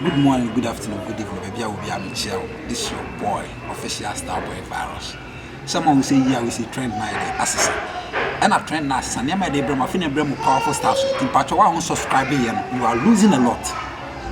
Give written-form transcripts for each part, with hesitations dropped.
Good morning, good afternoon, good evening, baby. I will be Michelle. This is your boy, official Starboy Virus. Someone will say, yeah, we say trend my assassin. And a trend now, and my day, Brahma, Finna Brahma, powerful stars. In part, you are subscribing, you are losing a lot.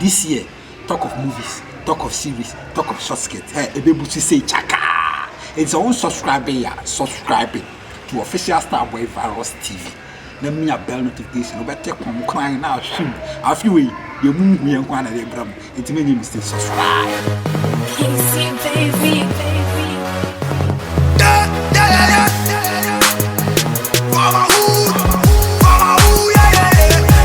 This year, talk of movies, talk of series, talk of short skits. Hey, a baby to say, Chaka. It's our own subscribing to official Starboy Virus TV. Let me a bell notification. No better come crying now. Shoot, a few way. You move me and one of the Bram. It's many mistakes. Subscribe. Easy, baby. For my hood, yeah.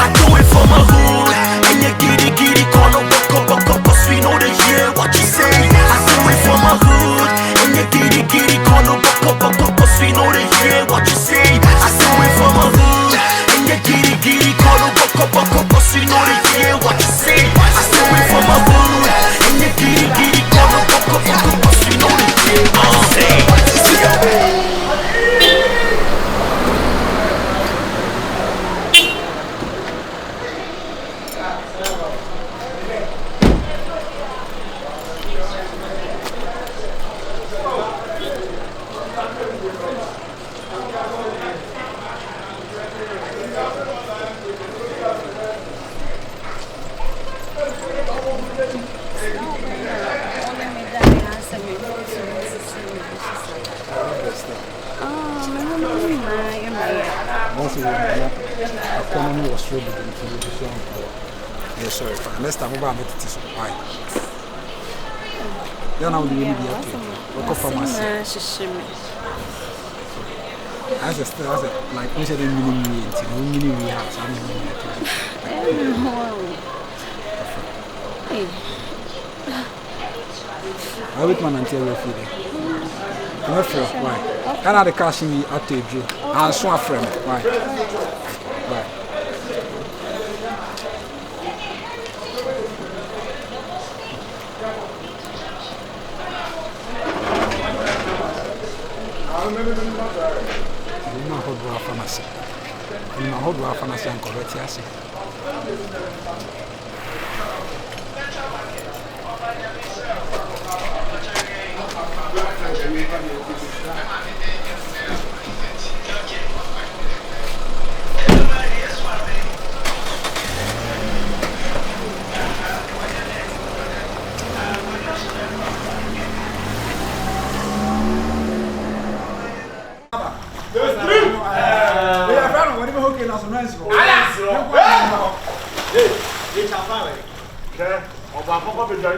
I do it for my hood. And you giddy, call up, cause we know they hear what you say. I do it for my hood. And you giddy, call up, cause we know they hear what you say. I do it for my hood. And you giddy, call up, cause we know they hear what you say. I do it for my hood. And you giddy, call up, cause we know they hear what you say. Economy was really good. Yeah, sorry, fine. Next time, I'm going to teach you. Why? You know, you will be okay. Look up for myself. As a still, as a like, we said, mini we have some I wait man until we're feeding. I'm not sure why. Can I the cash me out to you? I'll show a friend. Why? Why? How do I fancy and correct yes?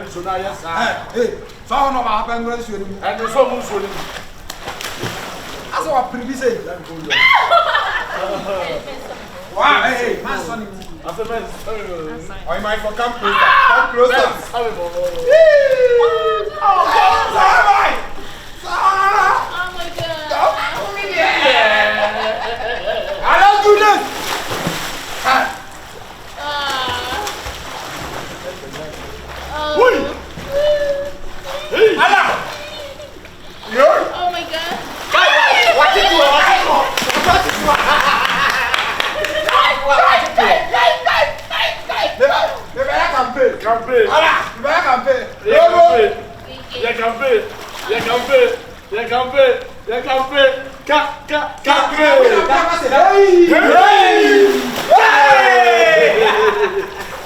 So now yes, hey, so how no happen when you and you so much. As our previous say. Wow, hey, my son. As a man, I might for come closer. Come closer. Oh my God. I don't do this. Oh my God. What did you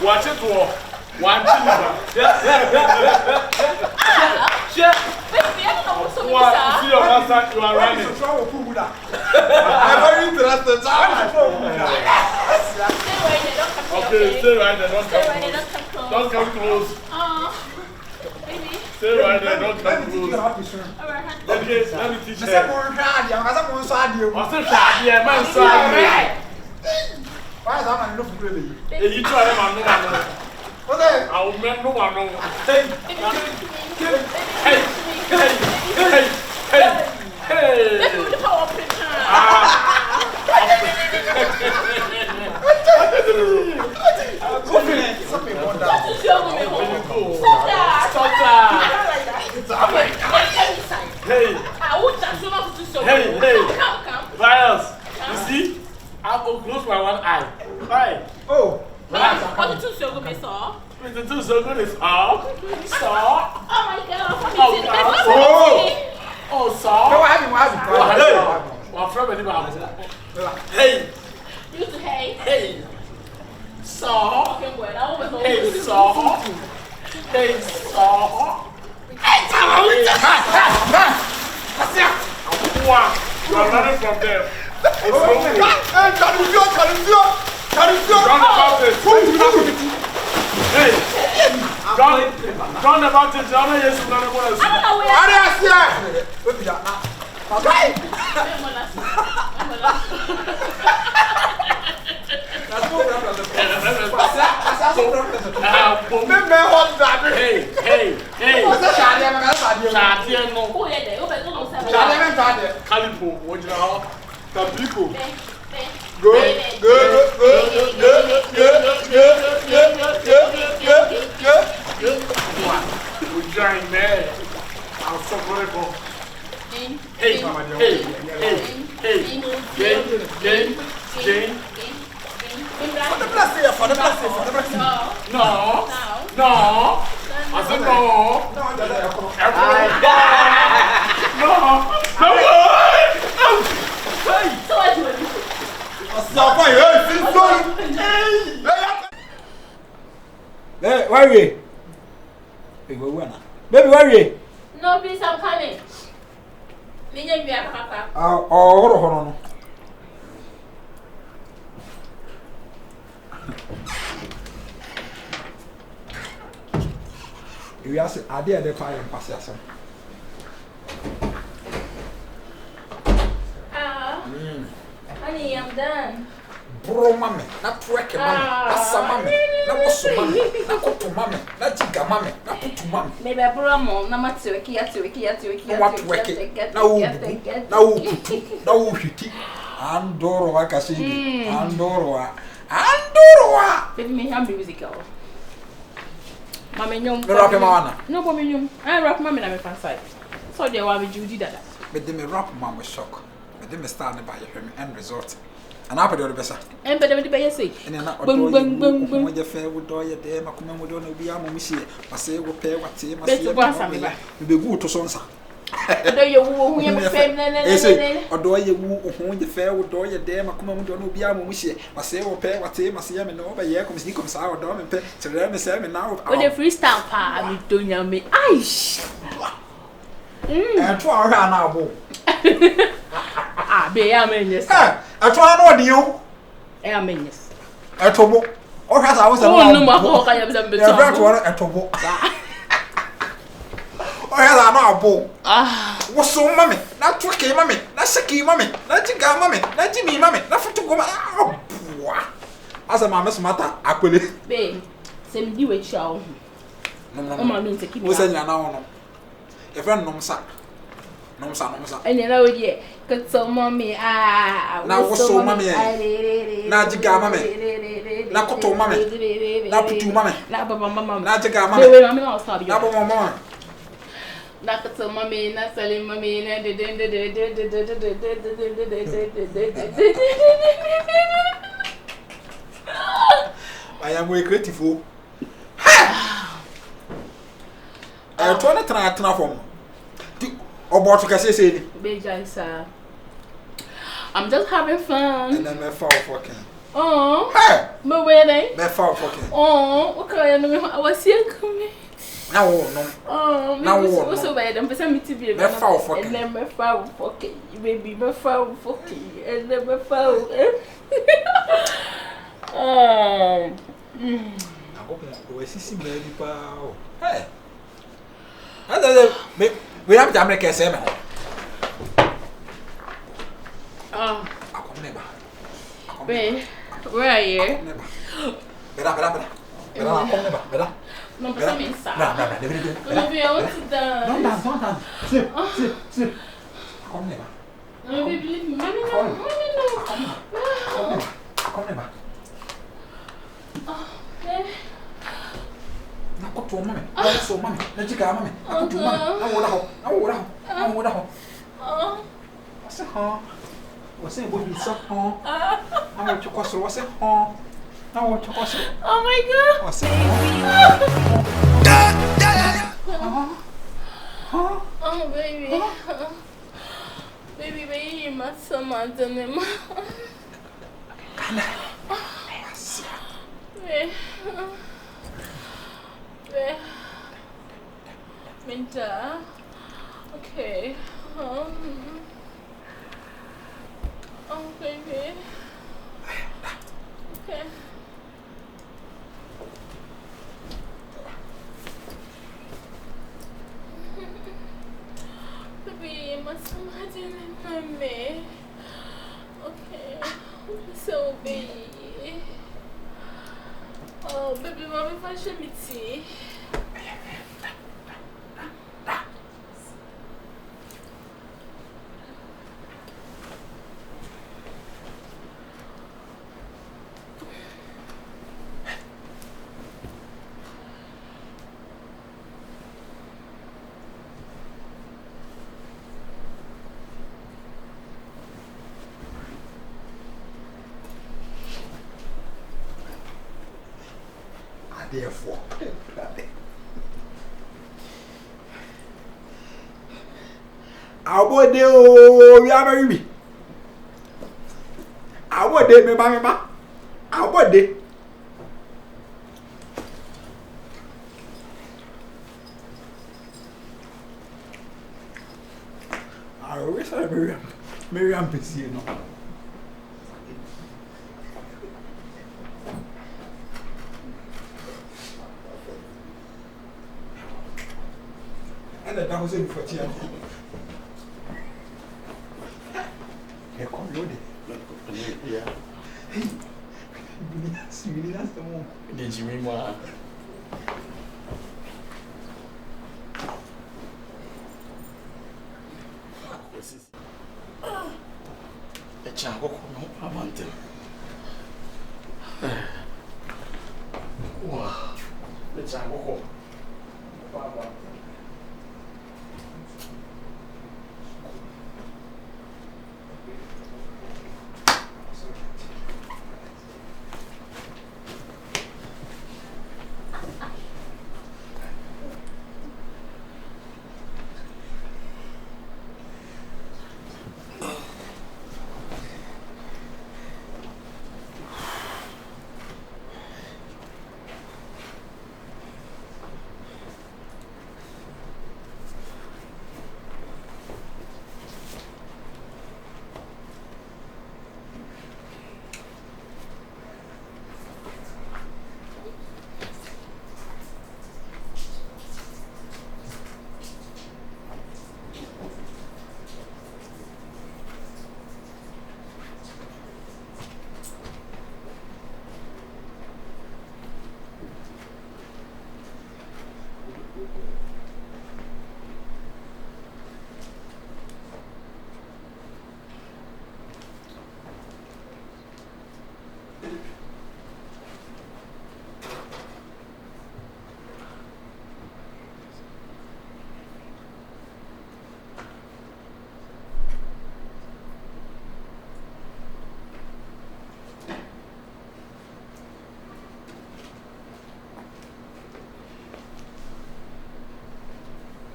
Watch it walk. One see your master, you are running. I'm very interested. Okay, stay right there, don't come close. Baby. Stay right there, don't come close. Okay, let me teach you. Why is that man enough really? You try them. I will make no one. Hey. Let's do the power picture. Hey. Virus. You see? I will close my one eye. Right. Oh. What did you show me saw? It's so good as Saw. Oh my God. Oh, Saw. No, I haven't. My friend, hey. You say hey. Hey. Saw. Okay, well, I always know. Hey, Saw. Hey, Saw. Wow. You are running from them. It's wrong. John the Baptist. Hey. John the Baptist. John the Baptist. I don't know where Hey. Who are they? Who are they? Calipo, what you know? Tapico. Go. We giant man. I'm so grateful. Hey. Jane. For the blessing. No. I said no. So what do you do? Hey, where are you? Baby, where are you? No, please, I'm coming. You are Papa. Hold on. You are saying, I did the fire and pass us. Honey, I'm done. Bro, mommy, not twerk, mommy, that's a mommy, not what's so mommy, not go to mommy, not jigga mommy, not put to mommy. Maybe I brought more. Now, what's your key? What twerk it? No, hiti. Andoro, I can see. Andoro. Baby, me, I'm musical. Mammy, no, Rock him on. no, mommy, I rock mammy, I'm a fan side. So they want me to do that. But they may rap mamma shock. But they may stand by your end resort. And I'll be the best. And better the bay say. And then when you fair with all your day, my command would only be a monsieur. I say, we'll pay what team must be good to Sonsa. Do you woo him? Or do you woo the fair with all your day, my command would only be a monsieur. I say, we'll pay what team must see him and over here comes he comes out of and pay to them and 7 now. With a freestyle pa, you don't know me. Aish. And 2 hours now. Ah, be a menace. I try no deal. A menace. A tobo. Or has I was a no more. I have done better. A tobo. Or has I now bow. Ah, What's so, mommy? Not tricky, mommy. Not sicky, mommy. Not Jigga, mommy. Not Jimmy, mommy. Nothing to go. As a mamma's matter, I could babe, send you a chow. no, My means to keep who's in your now? If I know, sir. No, sir. and you know, yeah, because so mommy, Now, what's so, mommy? Not Jigga, mommy. Not Koto, mommy. Not Putu, mommy. Not Mamma. Not Jigga, Wait, mommy. I'm not sorry. Not Mamma. Not so mommy, not selling mommy. I am very grateful. I told to try to form. About to say, Beja, sir. I'm just having fun. and then my fall fucking. Oh, Hey, my wedding. my fall fucking. Oh, okay, I was here coming. Now, no. Oh, Now, maybe what's so bad? I'm me to be My foul fucking. and then my foul fucking. Maybe my foul fucking. And then my foul. Oh. I hope we see baby pow. Hey. We have to make a semen. Oh, I come never. wait, where are you? Better. No, but I'm inside. No. Maybe I want to dance. Don't dance. Sit. Come never. Maybe leave me. Mommy, no. Come never. Okay. Now go to mommy. So mommy. Let's go, mommy. Go to mommy. I would have. What's it, huh? What's it, what you said, huh? I want to cross. What's it, huh? Na wo choko so. Oh my God. O se. Oh baby. Baby, you must summon them. Kana. Minta. Okay. Oh baby. Okay. Baby, you must imagine me. Okay. So baby. Oh baby, mommy, fashion me tea. Therefore, our day, oh, we are very me. Our day, me ba. Our day. I wish I Miriam busy, you know. And that was in for tea. Yeah. That's the one. Did you mean what? A child, no, I want them. Wow. The child,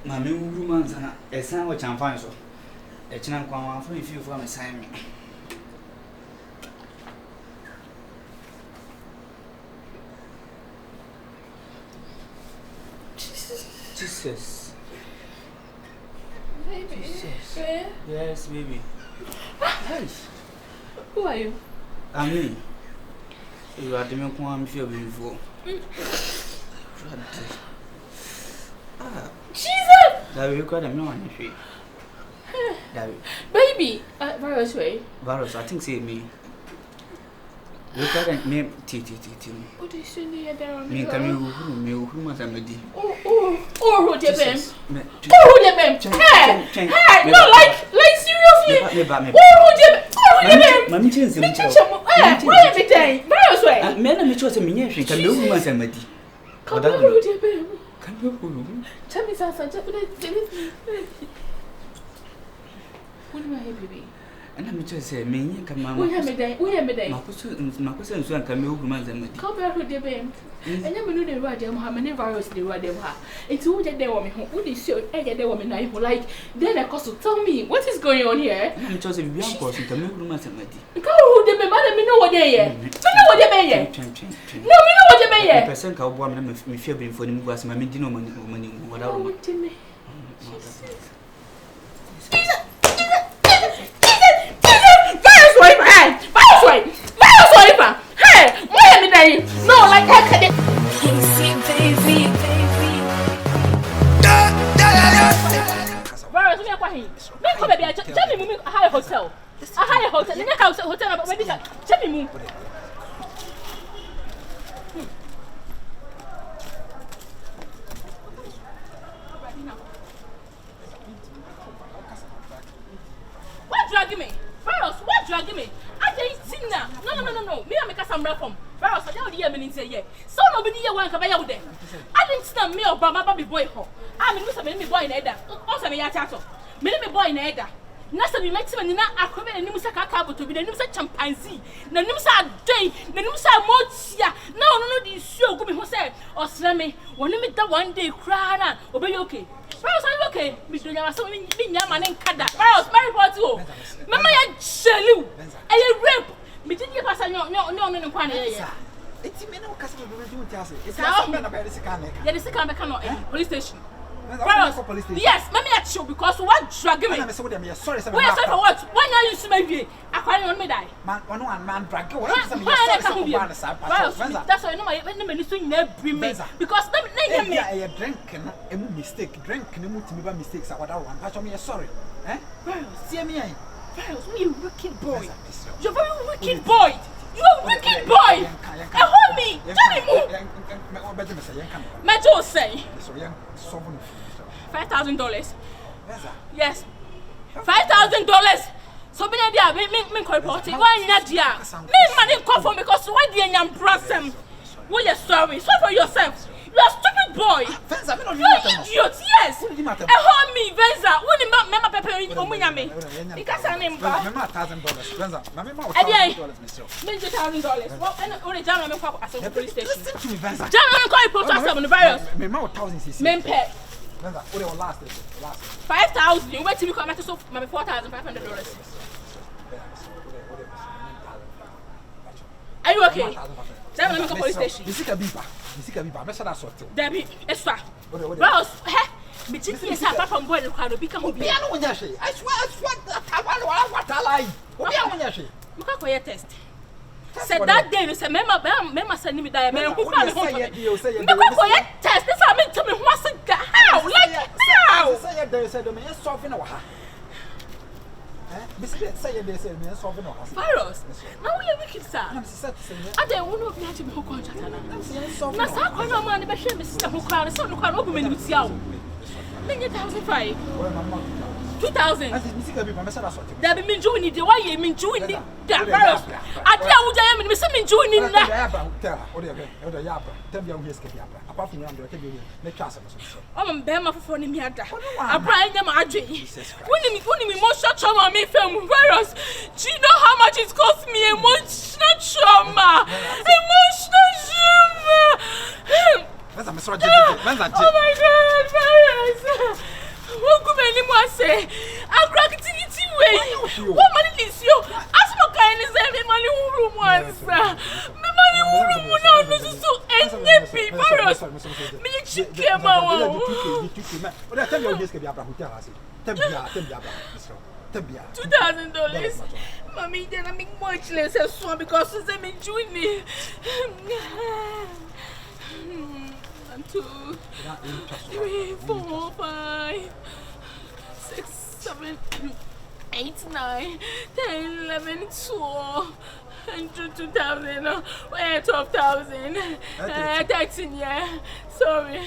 Mammy woman's a sandwich and fine so. A chin one for if you from a sign. Jesus. Baby. Jesus. Where? Yes, baby. Hey. Who are you? I'm me. You are the man who I'm feeling before. Jesus! That will require a man. Baby! Virus way. Virus, I think say me. Look at that name T. What do you say near there? Me come you who must have made. Oh, who did them? Oh, who did them? Hey, no, like seriously. Who did them? Mammy Chins, why am I saying? Virus way. Men are mature to me, can you who must have made. Come on, who did them? Can you tell me something? What do I hear, baby? And I'm just saying, me, come on. We have a day. Marcus and come over Manzamadi. Come back with the bank. And then we know the right them how many virus they were them. It's who they woman who would show any woman I who like. Then I cost to tell me what is going on here. I'm just a young person to move Manzamadi. Go who they mother me know what they are. Me know what they may. No, me know what they may. The person can warm them if me fear for them was my medino money without me. Hey, why am I? No, like I can. Baby. Where is me? Come baby, tell me, move. I hire a hotel. I hire a hotel. In the house, hotel. But when tell me, move. What dragging me? Virus, what dragging me? I didn't see now. No. Me and make some reform. Virus, I don't hear me say yeah. So nobody here want to buy out there. I didn't see me or Baba boy ho. I mean, me boy in Eda. Also me yachato. Me boy in Eda. Nasa me maximum na akome na nimu sa kakabo to bi na nimu sa chimpanzee. Na nimu sa day, na nimu sa motia. No di show go me ho say osra me. Woni me da one day cry na obey okay. Virus, are you okay? Me do nyama so me nyama na nkada. Virus, my report o. Mama ya jelu. E rape. Me did you pass no nkwa na ye. Eti me na o kasa be do nti ase. Eti asa me na be the can. Yeah, the can be can police station. Yes, let me at you because what dragging me? Sorry, sir. Wait, sorry for what? Why now you see my view? I can't on me die. Man, drag you. That's why I know my bring me because let me a drink a mistake. Drink and mistakes at what I want. Patch me sorry. Eh? See me. You wicked boy. You're very wicked boy. You're a wicked boy. Hold me. Tell me move. Metal say. $5,000. Yes. $5,000. So be there, me report it. Why not there? Me money come from because why the young brasem? We are sorry. Sorry for yourself. You are stupid boy. You are idiot. Yes. Hold me, Venza. When the mama pepper omunyame. Because I name ba. $1,000. Venza. $1,000. Well, and only Jam me call as a police station. Listen to me, Venza. Jam me call protest on the virus. Me ma 1,000 Men pay. Venza, what the last 5,000. You wait till we come back to so maybe $4,500. Are you okay? Jam me call police station. You see Kabiba. Me say that sort. Debbie, extra. Ross, he me think you say apart from boy the crowd become obi. Obi anu nya she. I swear what I lie. Obi anu nya she. Me ka koye test. Said that day say mema send me die me ku fa me ho. Me ka koye test. This am tell me who say how like how. Say there say me solve na wa ha. Say me solve na wa ha. Virus. Now we are wicked sir. I don't want to be at me who contract na. Na sa kwa na man be hwe me sister who kwa so no kwa no obi me ni tia o. Me 1,005. 2,000. That be me join it. Why you mean join it? That virus. I tell you, I am me say me join it na. Apart from you, me chance. I'm be ma for ni me ada. Abra nya ma adwe. When me emotional trauma me film virus. Do you know how much it cost me emotional trauma? Emotional trauma. Oh my God, virus. What could anyone say? I'm cracking it away. What money is you? As for kindness, me money room once. Me money room now. No, so any virus. Me chicken ma. $2,000. Mommy, then I make much less as soon because I'm enjoying me. 1, 2, 3, 4, 5, 6, 7, 8, 9, 10, 11, 12, 2,000, 12,000, 13, yeah. Sorry.